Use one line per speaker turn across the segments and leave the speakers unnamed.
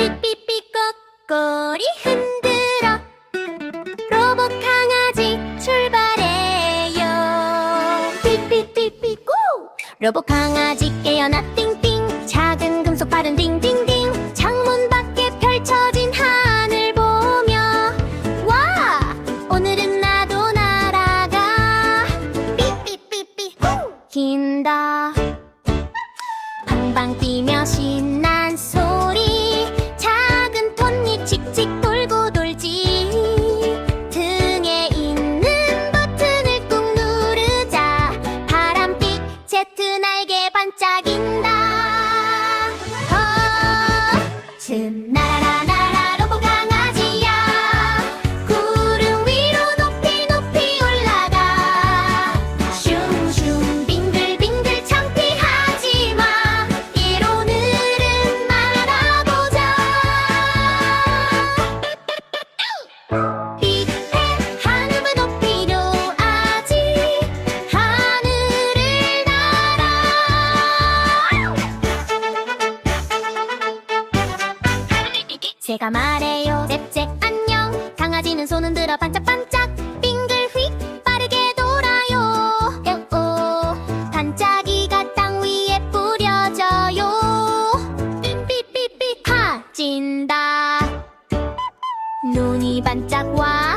삐삐삐 꼬꼬리 흔들어 로봇 강아지 출발해요. 삐삐삐삐 꾸 로봇 강아지 깨어나 띵띵 작은 금속 발은 딩딩딩 창문 밖에 펼쳐진 하늘 보며 와 오늘은 나도 날아가 삐삐삐삐 긴다 방방 뛰며 신난 소리 작은 톱니 칙칙 돌고 돌지 등에 있는 버튼을 꾹 누르자 파란빛 제트 날개 반짝인다 날아라 날아 로봇 강아지야 구름 위로 높이 높이 올라가 슝슝 빙글빙글 창피하지마 일 오늘은 날아보자 빛에 하늘을 높이 필요하지 하늘을 날아 제가 말해요 잽잽 안녕 강아지는 손은 들어 반짝반짝 빙글 휙 빠르게 돌아요 에오 반짝이가 땅 위에 뿌려져요 삐삐삐삐 파진다 눈이 반짝 와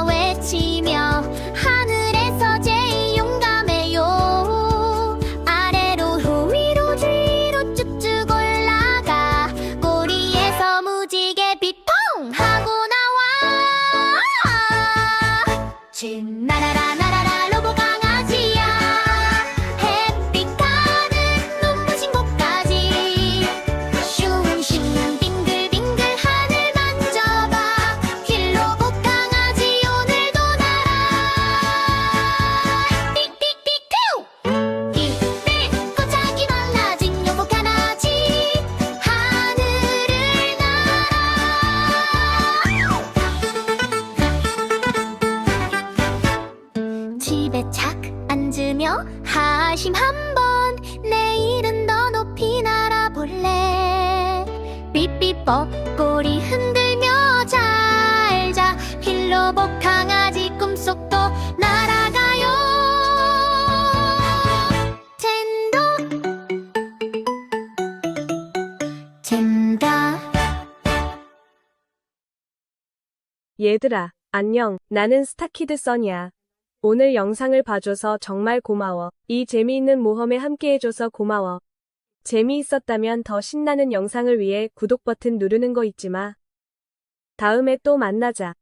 외치며 하늘에서 제일 용감해요 아래로 위로 뒤로 쭉쭉 올라가 꼬리에서 무지개 비퐁 하고 나와 날아라 날아라 로봇 강아지야 햇빛 가는 눈부신 곳까지 슝슝 빙글빙글 하늘 만져봐 킬로봇 강아지 오늘도 날아 삑삑삑 빛에 고착이 달라진 로봇 강아지 하늘을 날아 집에 착 앉으며 하심 한번 내일은 더 높이 날아볼래 삐삐뽀 꼬리 흔들며 잘자 필로봇 강아지 꿈속도 날아가요 젠다
얘들아, 안녕. 나는 스타키드 써니야. 오늘 영상을 봐줘서 정말 고마워. 이 재미있는 모험에 함께해줘서 고마워. 재미있었다면 더 신나는 영상을 위해 구독 버튼 누르는 거 잊지 마. 다음에 또 만나자.